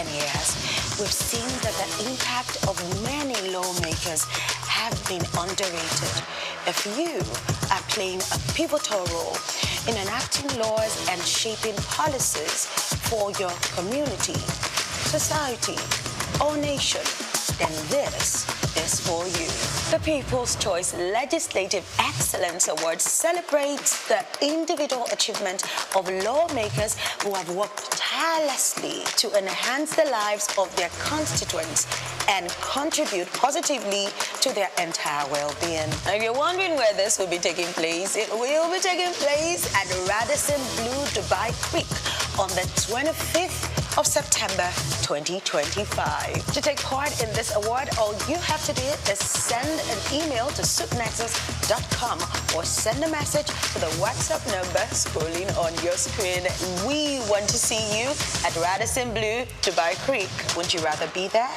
years, we've seen that the impact of many lawmakers have been underrated. If you are playing a pivotal role in enacting laws and shaping policies for your community, society, or nation, then this is for you. The People's Choice Legislative Excellence Award celebrates the individual achievement of lawmakers who have worked tirelessly to enhance the lives of their constituents and contribute positively to their entire well-being. And if you're wondering where this will be taking place, it will be taking place at Radisson Blu Dubai Creek on the 25th of September 2025. To take part in this award, all you have to do is send an email to SOUQnexus.com or send a message to the WhatsApp number scrolling on your screen. We want to see you at Radisson Blu Dubai Creek. Wouldn't you rather be there?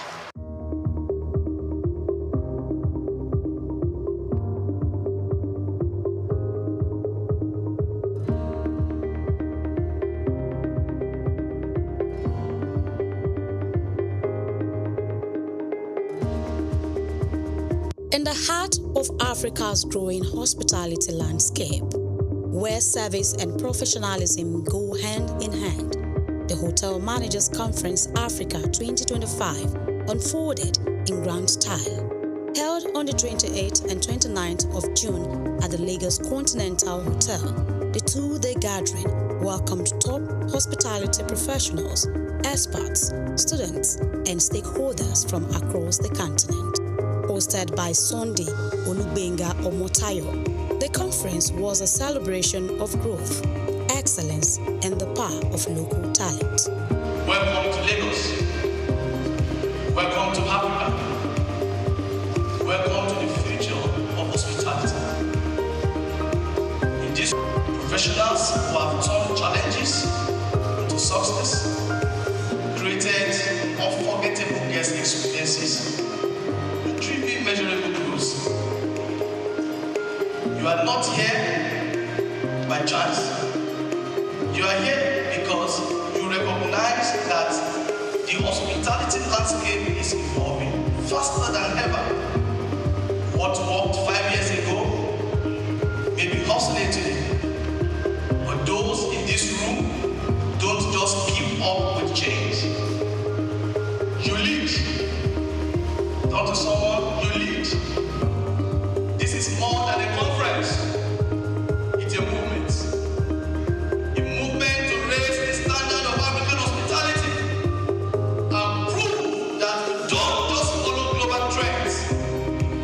In the heart of Africa's growing hospitality landscape, where service and professionalism go hand in hand, the Hotel Managers Conference Africa 2025 unfolded in grand style. Held on the 28th and 29th of June at the Lagos Continental Hotel, the two-day gathering welcomed top hospitality professionals, experts, students, and stakeholders from across the continent. Hosted by Sunday Olubenga Omotayo, the conference was a celebration of growth, excellence, and the power of local talent. Welcome to Lagos. Welcome to Africa. Welcome to the future of hospitality. In this, professionals who have turned challenges into success, created unforgettable guest experiences, measurable growth. You are not here by chance. You are here because you recognize that the hospitality landscape is evolving faster than ever. What worked 5 years ago may be obsolete today, but those in this room don't just keep up with change. You lead. Talk to someone, you lead. This is more than a conference. It's a movement. A movement to raise the standard of African hospitality and prove that we don't just follow global trends.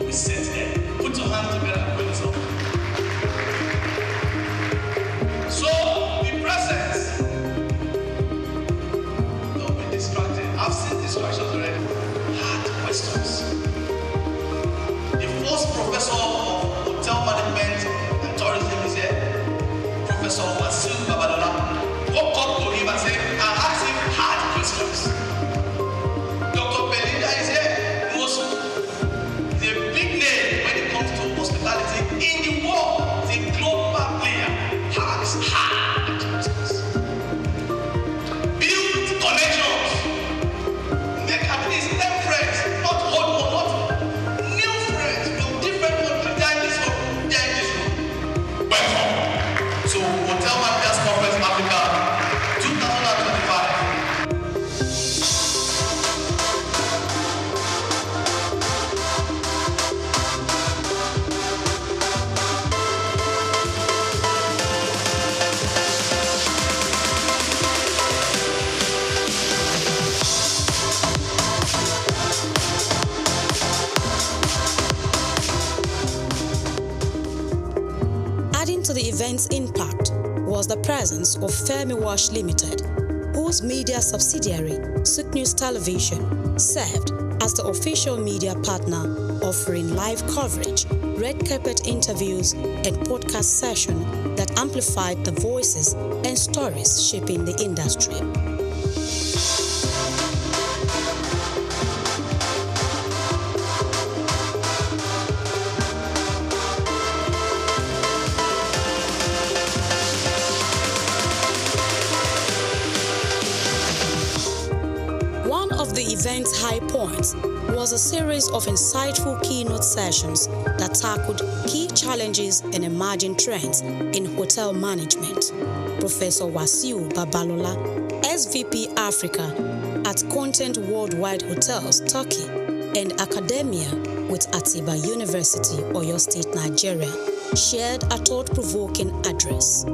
We set them. Put your hands together and put it up. So, be present. Don't be distracted. I've seen distractions already. Hard questions. The first professor of hotel management and tourism is here, Professor Wasil Babalola. Walk up to him and say, I ask him hard questions. Dr. Belinda is here, who is a big name when it comes to hospitality in the world. He's a global player. Hard questions. Build connections. Make at least 10 friends, not hold one, not new friends from different countries. They are in this room. Welcome to Hotel Managers Conference Africa 2025. Adding to the event's impact was the presence of Femi Wash Limited, whose media subsidiary, Souqnews Television, served as the official media partner, offering live coverage, red carpet interviews, and podcast sessions that amplified the voices and stories shaping the industry. event's high points was a series of insightful keynote sessions that tackled key challenges and emerging trends in hotel management. Professor Wasiu Babalola, SVP Africa at Content Worldwide Hotels, Turkey, and Academia with Atiba University, Oyo State, Nigeria, shared a thought-provoking address.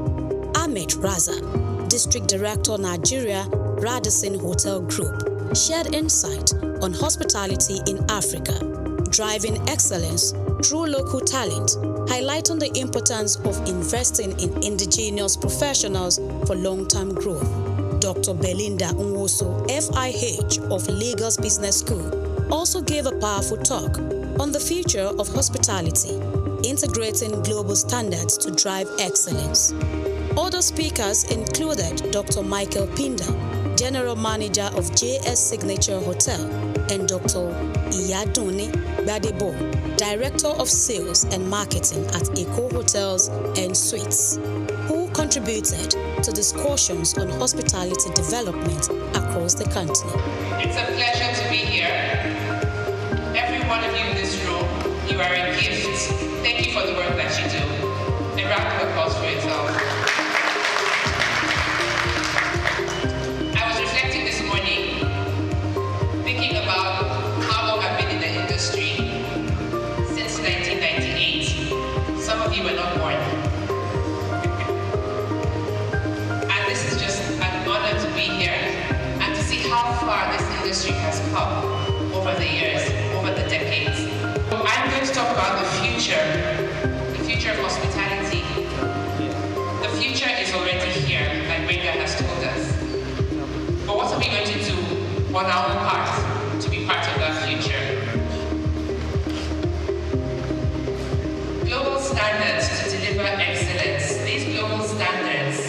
Ahmed Raza, District Director, Nigeria, Radisson Hotel Group, shared insight on hospitality in Africa, driving excellence through local talent, highlighting the importance of investing in indigenous professionals for long-term growth. Dr. Belinda Nwosu, FIH of Lagos Business School, also gave a powerful talk on the future of hospitality, integrating global standards to drive excellence. Other speakers included Dr. Michael Pinda, General Manager of JS Signature Hotel, and Dr. Iyaduni Badebo, Director of Sales and Marketing at Eco Hotels and Suites, who contributed to discussions on hospitality development across the continent. It's a pleasure to be here. Every one of you in this room, you are a gift. Thank you for the work that you do. A round of applause for yourself. I was reflecting this morning, thinking about how long I've been in the industry. Since 1998. Some of you were not born. And this is just an honor to be here and to see how far this industry has come over the years, over the decades. I'm going to talk about the future of hospitality. The future is already here, like Brenda has told us. But what are we going to do on our part to be part of that future? Global standards to deliver excellence. These global standards,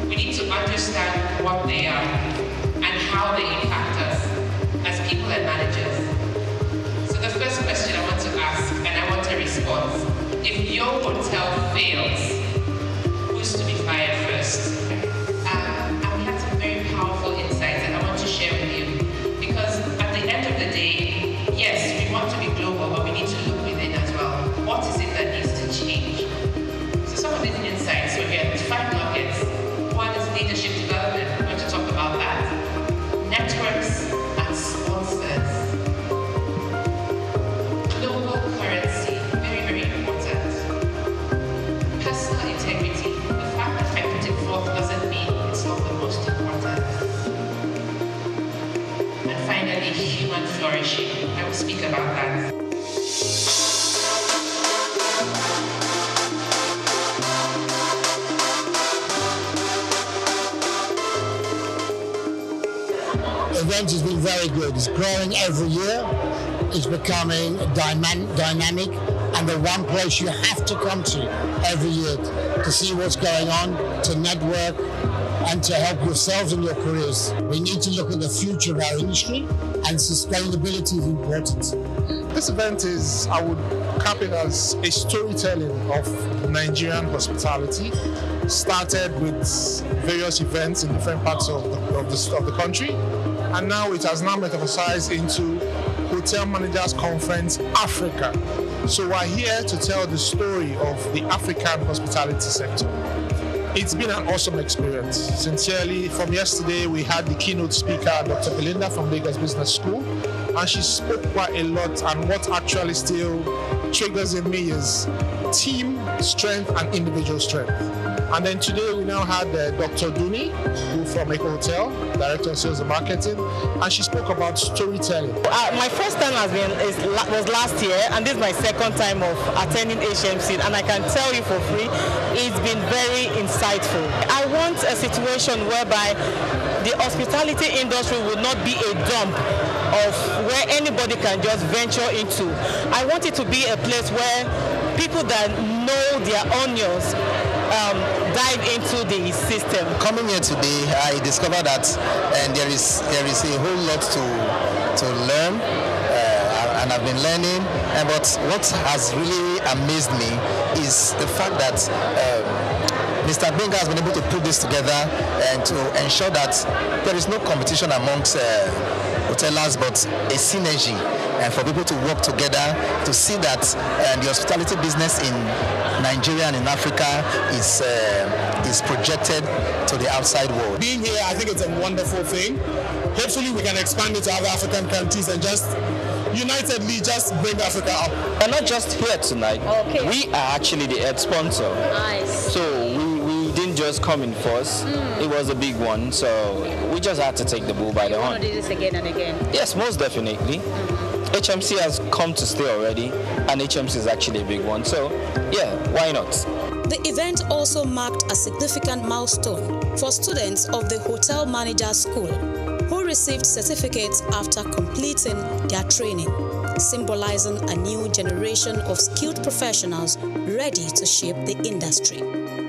we need to understand what they are and how they impact us as people and managers. So the first question I want to ask, and I want a response: if your hotel fails, who's to be fired first? I've had some very powerful insights that I want to share with you, because at the end of the day, yes, we want to be global, but we need to look within as well. What is it that needs to change? So some of these insights, so here, 5 nuggets. One is leadership development. We're going to talk about that. Networks and sponsors. Global currency, very, very important. Personal integrity. The fact that I put it forth doesn't mean it's not the most important. And finally, human flourishing. I will speak about that. Event has been very good. It's growing every year. It's becoming dynamic, and the one place you have to come to every year to see what's going on, to network, and to help yourselves in your careers. We need to look at the future of our industry, and sustainability is important. This event is, I would cap it as a storytelling of Nigerian hospitality. Started with various events in different parts of the country, and now it has now metamorphosed into Hotel Managers Conference Africa. So we're here to tell the story of the African hospitality sector. It's been an awesome experience. Sincerely, from yesterday we had the keynote speaker, Dr. Belinda from Lagos Business School, and she spoke quite a lot, and what actually still triggers in me is team strength and individual strength. And then today we now had Dr. Duni, who from Eco Hotel, Director of Sales and Marketing, and she spoke about storytelling. My first time was last year, and this is my second time of attending HMC, and I can tell you for free, it's been very insightful. I want a situation whereby the hospitality industry will not be a dump of where anybody can just venture into. I want it to be a place where people that know their onions dive into the system. Coming here today, I discovered that there is a whole lot to learn, and I've been learning. But what has really amazed me is the fact that Mr. Benga has been able to put this together and to ensure that there is no competition amongst hoteliers, but a synergy, and for people to work together to see that the hospitality business in Nigeria and in Africa is projected to the outside world. Being here, I think it's a wonderful thing. Hopefully we can expand it to other African countries and just unitedly just bring Africa up. We're not just here tonight. Okay. We are actually the head sponsor. Nice. So we didn't just come in first. It was a big one. So we just had to take the bull by the horn. You want to do this again and again? Yes, most definitely. HMC has come to stay already, and HMC is actually a big one. So yeah, why not? The event also marked a significant milestone for students of the Hotel Managers School, who received certificates after completing their training, symbolizing a new generation of skilled professionals ready to shape the industry.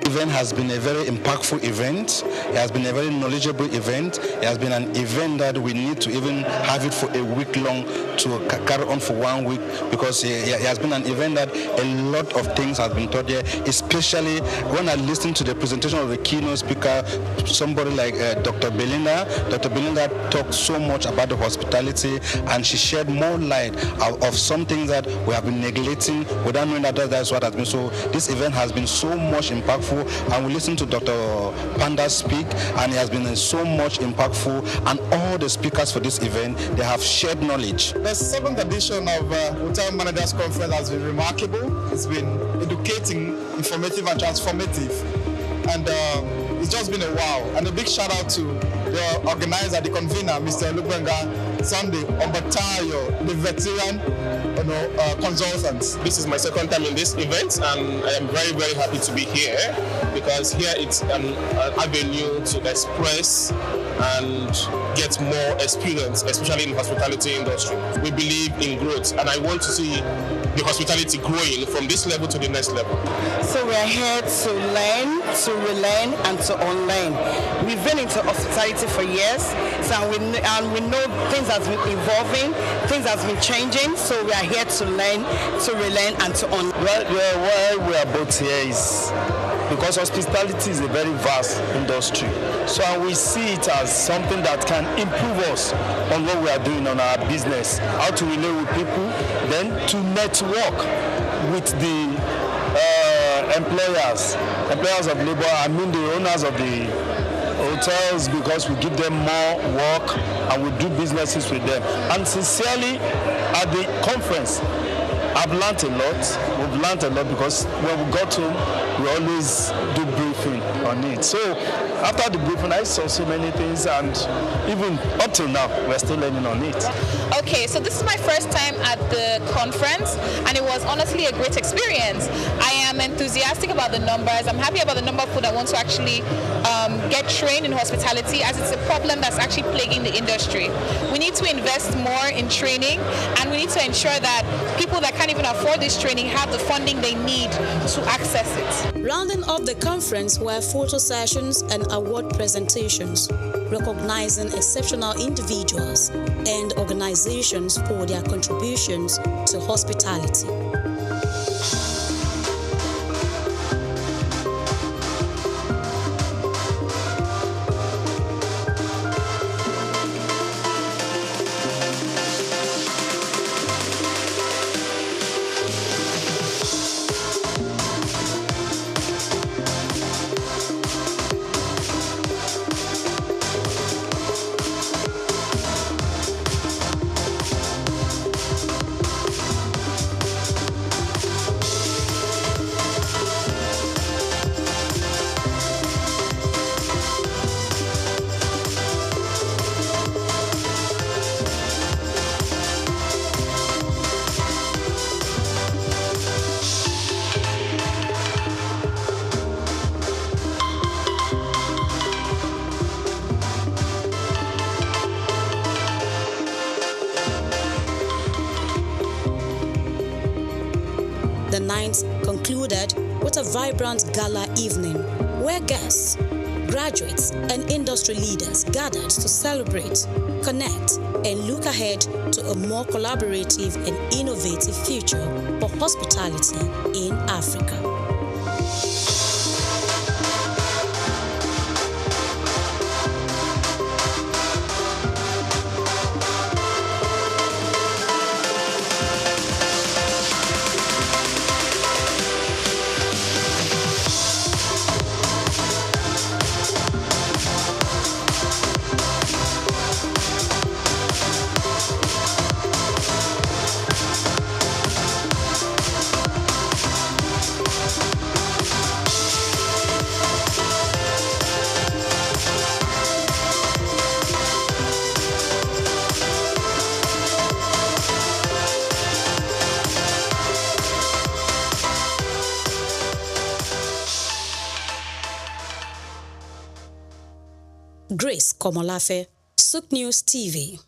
The event has been a very impactful event. It has been a very knowledgeable event. It has been an event that we need to even have it for a week long to carry on for 1 week, because it has been an event that a lot of things have been taught here, especially when I listen to the presentation of the keynote speaker, somebody like Dr. Belinda. Dr. Belinda talked so much about the hospitality, and she shed more light of some things that we have been neglecting without knowing that that's what has been. So this event has been so much impactful, and we listened to Dr. Panda speak, and it has been so much impactful, and all the speakers for this event, they have shared knowledge. The 7th edition of Hotel Managers Conference has been remarkable. It's been educating, informative, and transformative. And it's just been a wow. And a big shout out to the organizer, the convener, Mr. Lukwenga Sunday Ombatayo, the veteran consultants. This is my second time in this event, and I am very, very happy to be here, because here it's an avenue to express and get more experience, especially in the hospitality industry. We believe in growth, and I want to see the hospitality growing from this level to the next level. So we're here to learn, to relearn, and to unlearn. We've been into hospitality for years, so we know things have been evolving, things have been changing, so we are here to learn, to relearn, and to unlearn. Why we are both here is because hospitality is a very vast industry. So we see it as something that can improve us on what we are doing on our business, how to relate with people, then to network with the employers of labor, I mean the owners of the hotels, because we give them more work and we do businesses with them. And sincerely, at the conference, I've learned a lot. We've learned a lot, because when we got home, we always do briefing on it. So after the briefing, I saw so many things, and even up till now, we're still learning on it. Okay, so this is my first time at the conference, and it was honestly a great experience. I am enthusiastic about the numbers. I'm happy about the number of people that want to actually get trained in hospitality, as it's a problem that's actually plaguing the industry. We need to invest more in training, and we need to ensure that people that can't even afford this training have the funding they need to access it. Rounding off the conference were photo sessions and award presentations, recognizing exceptional individuals and organizations for their contributions to hospitality. The night concluded with a vibrant gala evening where guests, graduates, and industry leaders gathered to celebrate, connect, and look ahead to a more collaborative and innovative future for hospitality in Africa. Grace Komolafe, Souqnews TV.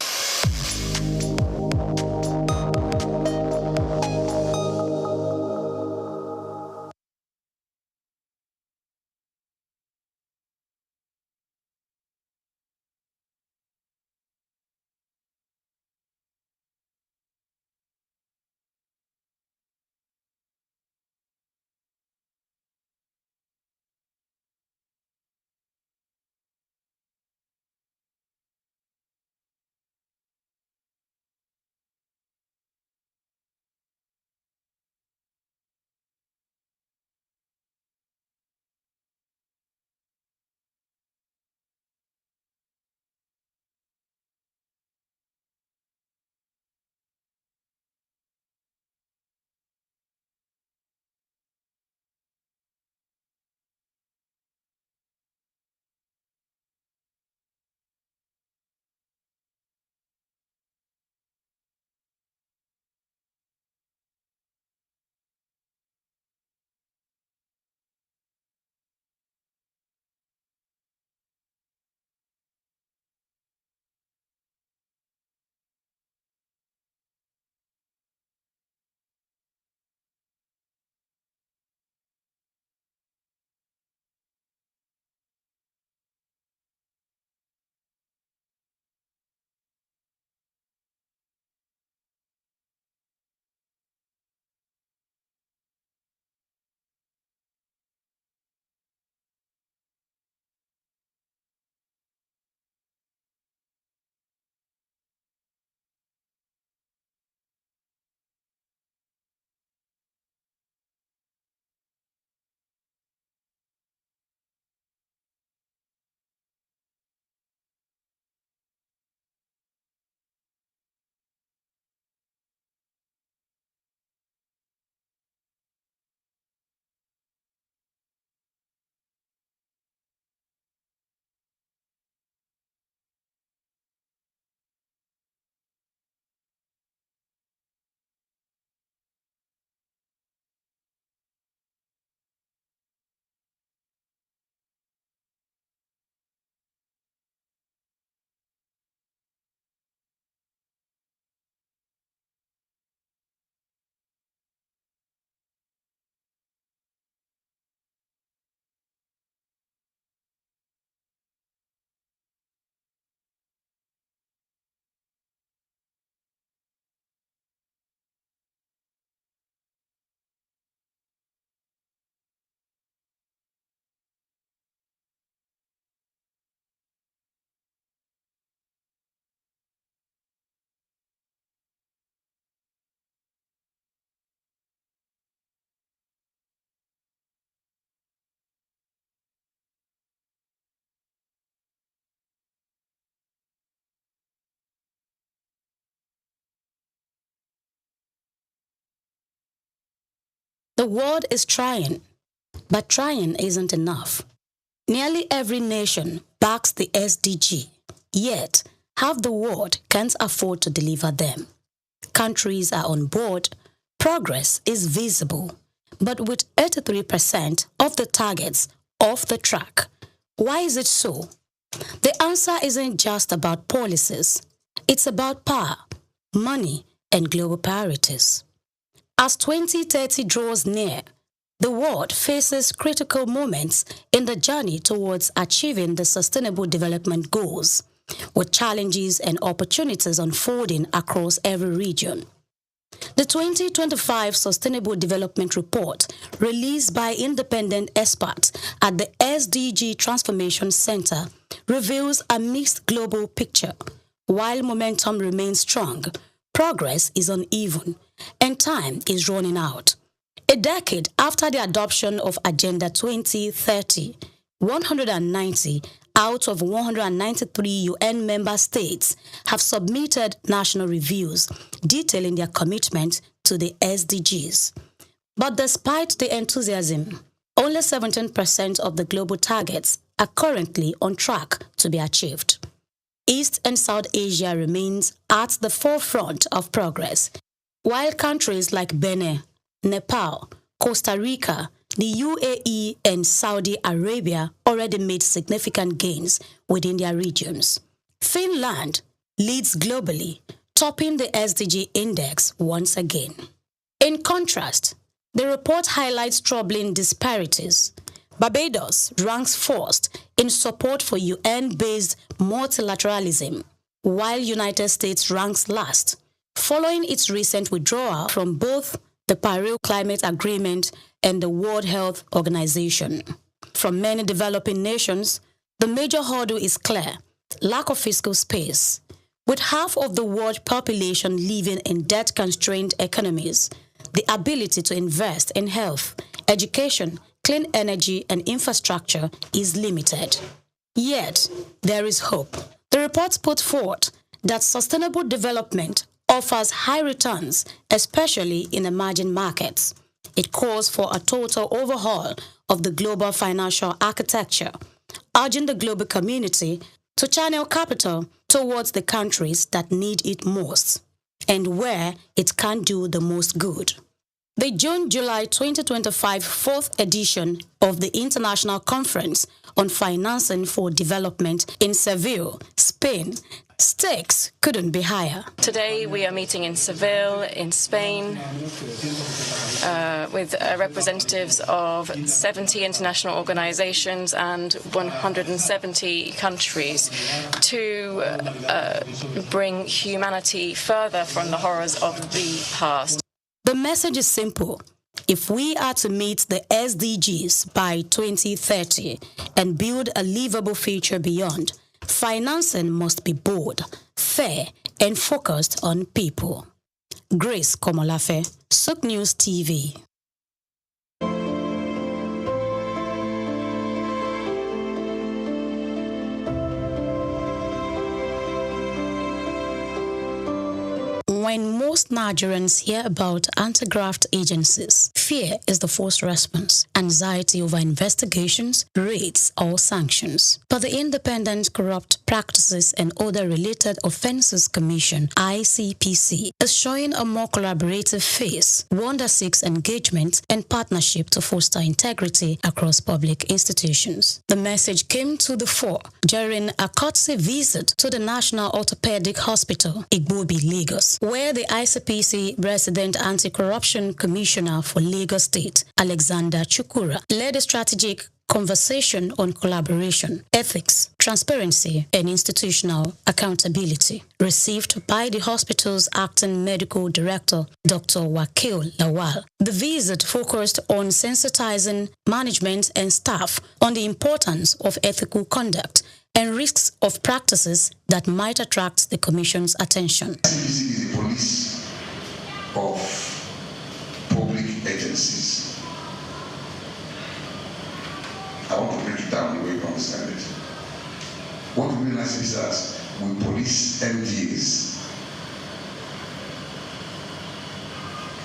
The world is trying, but trying isn't enough. Nearly every nation backs the SDG, yet half the world can't afford to deliver them. Countries are on board, progress is visible, but with 83% of the targets off the track. Why is it so? The answer isn't just about policies. It's about power, money, and global priorities. As 2030 draws near, the world faces critical moments in the journey towards achieving the Sustainable Development Goals, with challenges and opportunities unfolding across every region. The 2025 Sustainable Development Report, released by independent experts at the SDG Transformation Center, reveals a mixed global picture. While momentum remains strong, progress is uneven, and time is running out. A decade after the adoption of Agenda 2030, 190 out of 193 UN member states have submitted national reviews detailing their commitment to the SDGs. But despite the enthusiasm, only 17% of the global targets are currently on track to be achieved. East and South Asia remains at the forefront of progress, while countries like Benin, Nepal, Costa Rica, the UAE and Saudi Arabia already made significant gains within their regions. Finland leads globally, topping the SDG index once again. In contrast, the report highlights troubling disparities. Barbados ranks first in support for UN-based multilateralism, while United States ranks last, following its recent withdrawal from both the Paris Climate Agreement and the World Health Organization. From many developing nations, the major hurdle is clear: lack of fiscal space. With half of the world population living in debt-constrained economies, the ability to invest in health, education, clean energy, and infrastructure is limited. Yet, there is hope. The report put forth that sustainable development offers high returns, especially in emerging markets. It calls for a total overhaul of the global financial architecture, urging the global community to channel capital towards the countries that need it most and where it can do the most good. The June-July 2025 fourth edition of the International Conference on Financing for Development in Seville, Spain, stakes couldn't be higher. Today we are meeting in Seville, in Spain, with representatives of 70 international organizations and 170 countries to bring humanity further from the horrors of the past. The message is simple. If we are to meet the SDGs by 2030 and build a livable future beyond, financing must be bold, fair, and focused on people. Grace Komolafe, Souqnews TV. When most Nigerians hear about anti-graft agencies, fear is the first response, anxiety over investigations, raids, or sanctions. But the Independent Corrupt Practices and Other Related Offences Commission, ICPC, is showing a more collaborative face, one that seeks engagement and partnership to foster integrity across public institutions. The message came to the fore during a courtesy visit to the National Orthopedic Hospital, Igbobi, Lagos, where the ICPC Resident Anti-Corruption Commissioner for Lagos State, Alexander Chukura, led a strategic conversation on collaboration, ethics, transparency, and institutional accountability, received by the hospital's acting medical director, Dr. Wakil Lawal. The visit focused on sensitizing management and staff on the importance of ethical conduct and risks of practices that might attract the Commission's attention. ICPC is the police of public agencies. I want to break it down the way you understand it. What we realize is that we police MDAs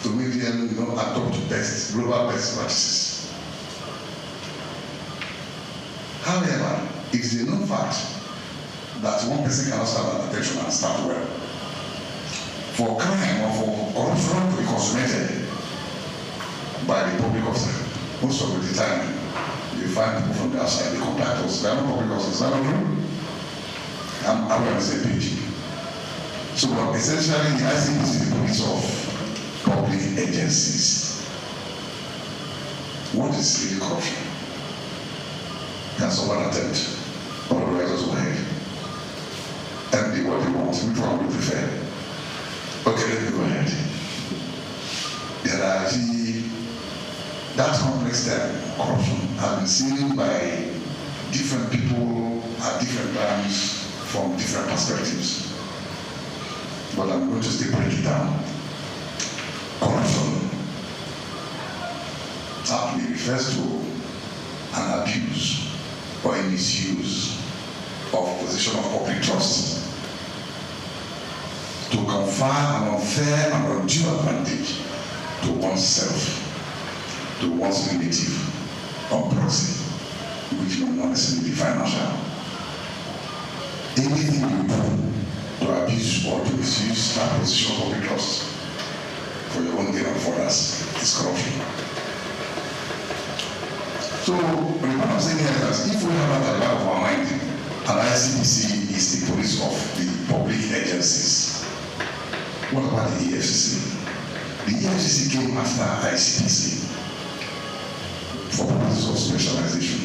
to make them adopt global best practices. However, it is a known fact that one person cannot serve an attention and start well. For crime or for corruption to be consummated by the public officer, most of the time you find people from the outside, they contact us. They are not public officers, they are not true. I'm on the same page. So essentially, the ICPC is the police of public agencies. What is really corruption? Can someone attempt? Or the writers go ahead and do what they want. Which one would you prefer? Okay, let me go ahead. There are that complex term, corruption, has been seen by different people at different times from different perspectives. But I'm going to still break it down. Corruption aptly refers to an abuse or a misuse of position of public trust to confer an unfair and undue advantage to oneself, to one's relative, or proxy, which may not necessarily be financial. Anything you do to abuse or to misuse that position of public trust for your own gain and for others is corruption. So, the point I'm saying here is that if we have that at the back of our mind, and ICPC is the police of the public agencies, what about the EFCC? The EFCC came after ICPC for purposes of specialization,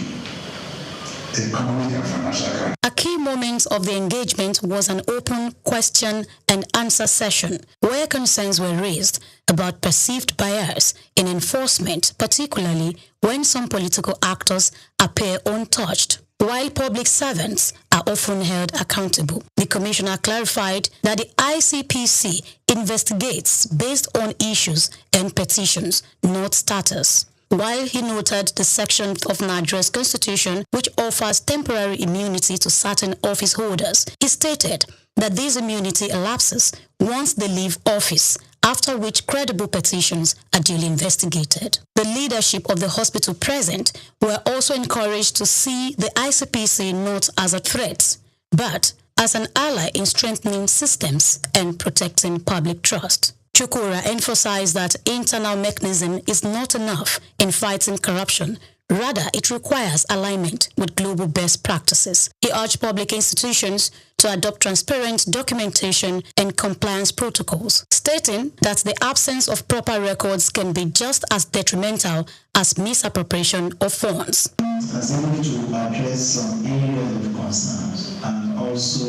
economic and financial crime. A key moment of the engagement was an open question and answer session where concerns were raised about perceived bias in enforcement, particularly when some political actors appear untouched, while public servants are often held accountable. The commissioner clarified that the ICPC investigates based on issues and petitions, not status. While he noted the section of Nigeria's constitution which offers temporary immunity to certain office holders, he stated that this immunity elapses once they leave office, after which credible petitions are duly investigated. The leadership of the hospital present were also encouraged to see the ICPC not as a threat, but as an ally in strengthening systems and protecting public trust. Chukura emphasized that internal mechanism is not enough in fighting corruption. Rather, it requires alignment with global best practices. He urged public institutions to adopt transparent documentation and compliance protocols, stating that the absence of proper records can be just as detrimental as misappropriation of funds. As able to address some areas of concerns and also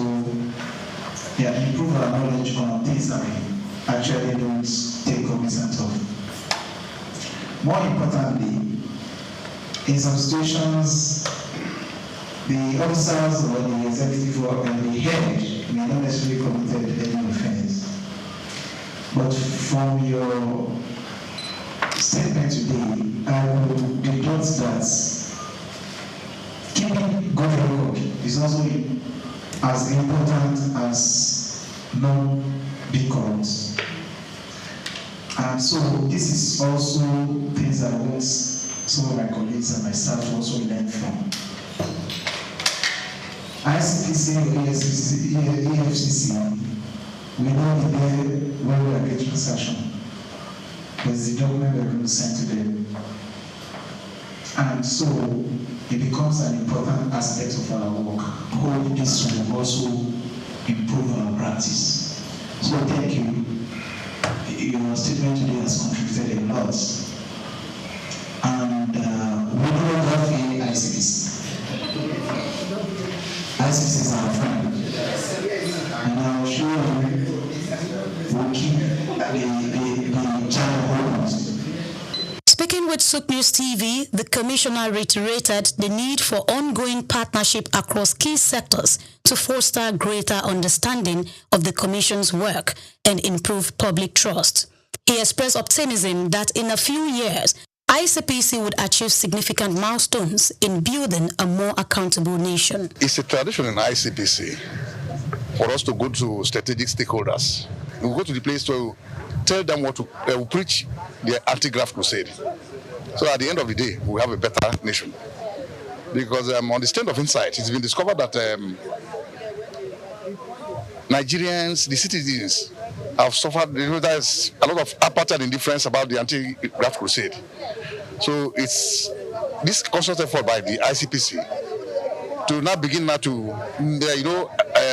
improve our knowledge on things that we actually don't take cognizance of. More importantly, in some situations, the officers or the executive or the head may not necessarily committed any offense. But from your statement today, I will deduct that keeping good record is also as important as non-being corrupt. And so this is also things I want some of my colleagues and myself also learn from. ICPC or EFCC will not be there when we are getting transaction, but it's the document we're going to send to them. And so it becomes an important aspect of our work. Hope this will also improve our practice. So thank you. Your statement today has contributed a lot. And we don't have any ICPC. ICPC is our friend. And I'm sure we'll keep the channel open. Speaking with Souqnews TV, the commissioner reiterated the need for ongoing partnership across key sectors to foster greater understanding of the commission's work and improve public trust. He expressed optimism that in a few years, ICPC would achieve significant milestones in building a more accountable nation. It's a tradition in ICPC for us to go to strategic stakeholders. We go to the place to tell them what to preach the anti-graft crusade. So at the end of the day, we have a better nation. Because on the stand of insight, it's been discovered that Nigerians, the citizens, have suffered. There's a lot of apartheid indifference about the anti-graft crusade. So it's this conscious effort by the ICPC to now begin to,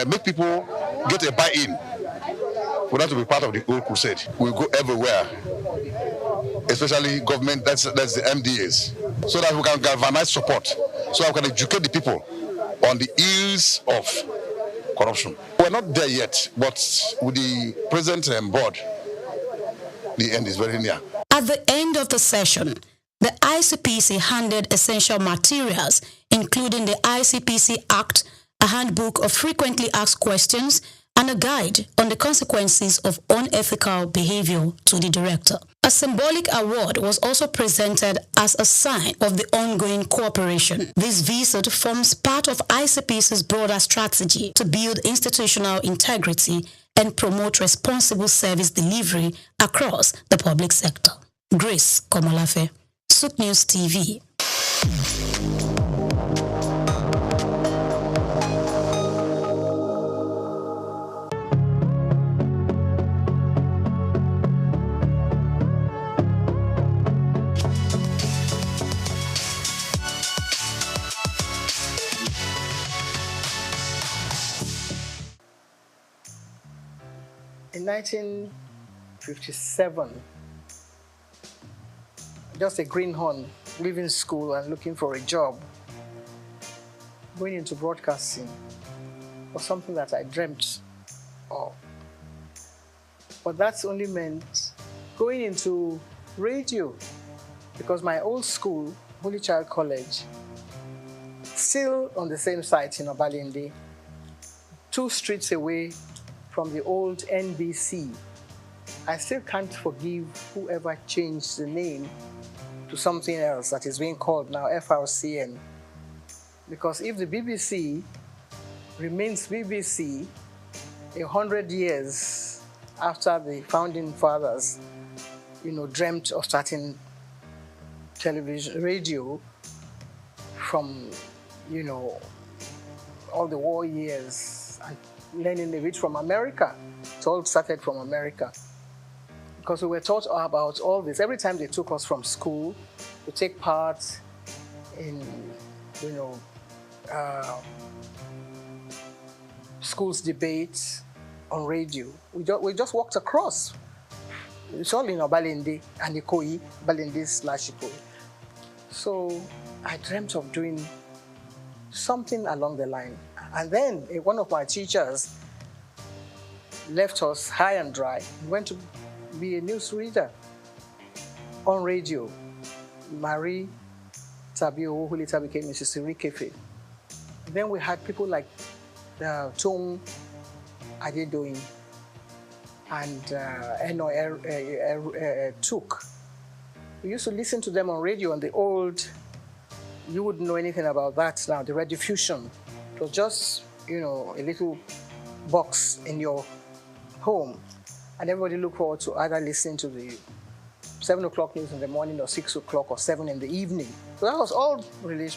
make people get a buy-in for that to be part of the whole crusade. We'll go everywhere, especially government, that's the MDAs, so that we can galvanize support, so we can educate the people on the ills of corruption. We're not there yet, but with the present board, the end is very near. At the end of the session, the ICPC handed essential materials, including the ICPC Act, a handbook of frequently asked questions, and a guide on the consequences of unethical behavior to the director. A symbolic award was also presented as a sign of the ongoing cooperation. This visit forms part of ICPC's broader strategy to build institutional integrity and promote responsible service delivery across the public sector. Grace Komolafe, Souqnews TV. in 1957, just a greenhorn, leaving school and looking for a job, going into broadcasting was something that I dreamt of. But that's only meant going into radio, because my old school, Holy Child College, still on the same site in Obalende, 2 streets away from the old NBC. I still can't forgive whoever changed the name to something else that is being called now FRCN. Because if the BBC remains BBC 100 years after the founding fathers, dreamt of starting television, radio from, all the war years and learning a bit from America. It all started from America. Because we were taught about all this. Every time they took us from school to take part in, school's debates on radio, we just walked across. It's all in Obalende and Ikoyi, Balende/Ikoyi. So I dreamt of doing something along the line. And then one of my teachers left us high and dry. He went to be a newsreader on radio. Marie Tabio, who later became Mrs. Irikefe. Then we had people like Tung Adedoyin and SOUQ. We used to listen to them on radio on the old, you wouldn't know anything about that now, the rediffusion. It was just, a little box in your home. And everybody looked forward to either listening to the 7 o'clock news in the morning or 6 o'clock or 7 in the evening. So that was all really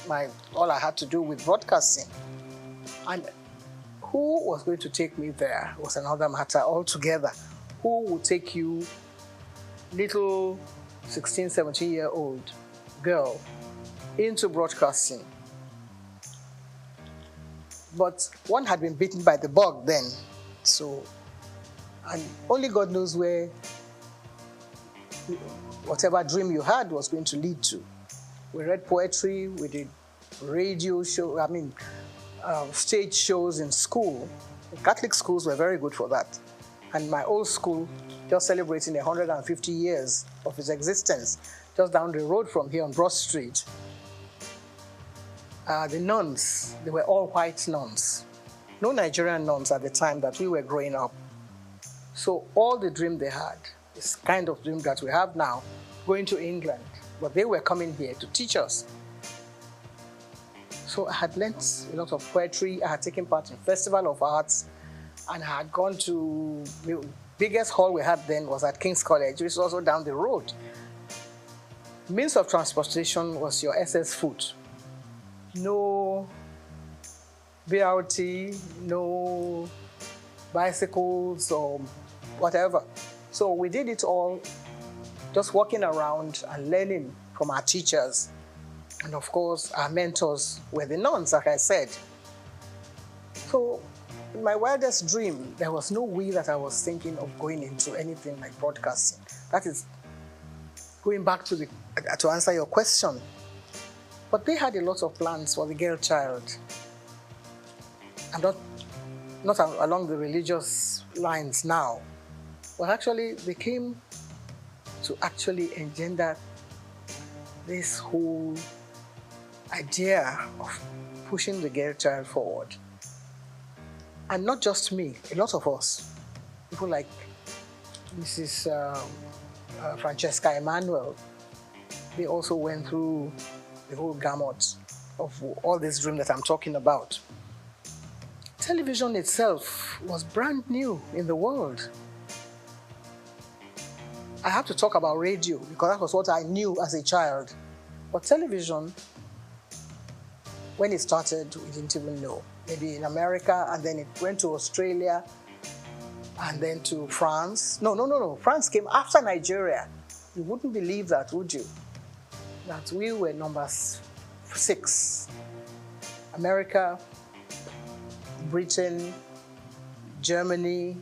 all I had to do with broadcasting. And who was going to take me there was another matter altogether. Who would take you, little 16, 17-year-old girl, into broadcasting? But one had been bitten by the bug then. So, and only God knows where whatever dream you had was going to lead to. We read poetry, we did radio show, stage shows in school. The Catholic schools were very good for that. And my old school, just celebrating 150 years of its existence, just down the road from here on Broad Street. The nuns, they were all white nuns. No Nigerian nuns at the time that we were growing up. So all the dream they had, this kind of dream that we have now, going to England. But they were coming here to teach us. So I had learnt a lot of poetry. I had taken part in Festival of Arts, and I had gone to the biggest hall we had then was at King's College, which is also down the road. Means of transportation was your SS foot. No BRT, no bicycles or whatever. So we did it all just walking around and learning from our teachers. And of course, our mentors were the nuns, like I said. So in my wildest dream, there was no way that I was thinking of going into anything like broadcasting. That is going back to answer your question. But they had a lot of plans for the girl child. And not along the religious lines now. But actually, they came to actually engender this whole idea of pushing the girl child forward. And not just me, a lot of us. People like Mrs. Francesca Emmanuel, they also went through the whole gamut of all this dream that I'm talking about. Television itself was brand new in the world. I have to talk about radio because that was what I knew as a child. But television, when it started, we didn't even know. Maybe in America, and then it went to Australia, and then to France. No. France came after Nigeria. You wouldn't believe that, would you? That we were number 6. America, Britain, Germany,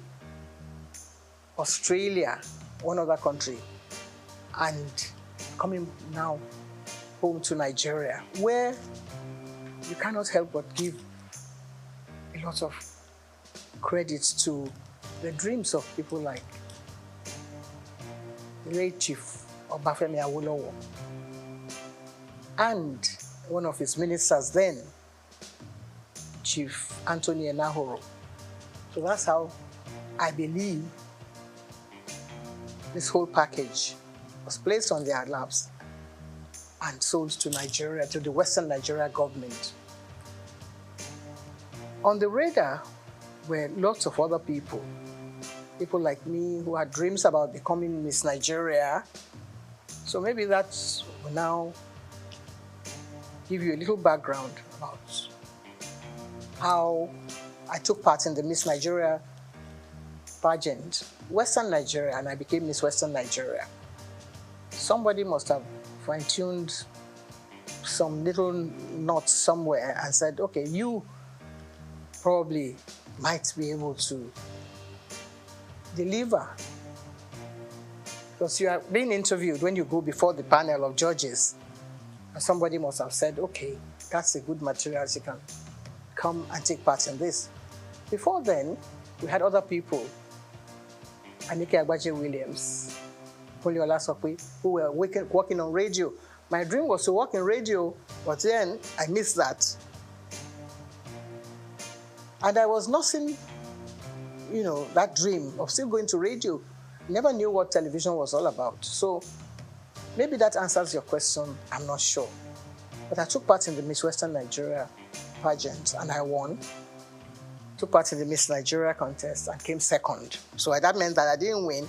Australia, one other country, and coming now home to Nigeria, where you cannot help but give a lot of credit to the dreams of people like the late Chief Obafemi Awolowo and one of his ministers then, Chief Anthony Enahoro. So that's how I believe this whole package was placed on their laps and sold to Nigeria, to the Western Nigeria government. On the radar were lots of other people like me who had dreams about becoming Miss Nigeria. So maybe that will now give you a little background about how I took part in the Miss Nigeria pageant, Western Nigeria, and I became Miss Western Nigeria. Somebody must have fine-tuned some little knot somewhere and said, okay, you probably might be able to deliver. Because you are being interviewed when you go before the panel of judges. And somebody must have said, okay, that's a good material, you can come and take part in this. Before then, we had other people, Anike Agbaje Williams, Poliola Sokwe, who were working on radio. My dream was to work in radio, but then I missed that. And I was nursing, that dream of still going to radio. Never knew what television was all about. So maybe that answers your question, I'm not sure. But I took part in the Miss Western Nigeria pageant and I won. Took part in the Miss Nigeria contest and came second. So that meant that I didn't win,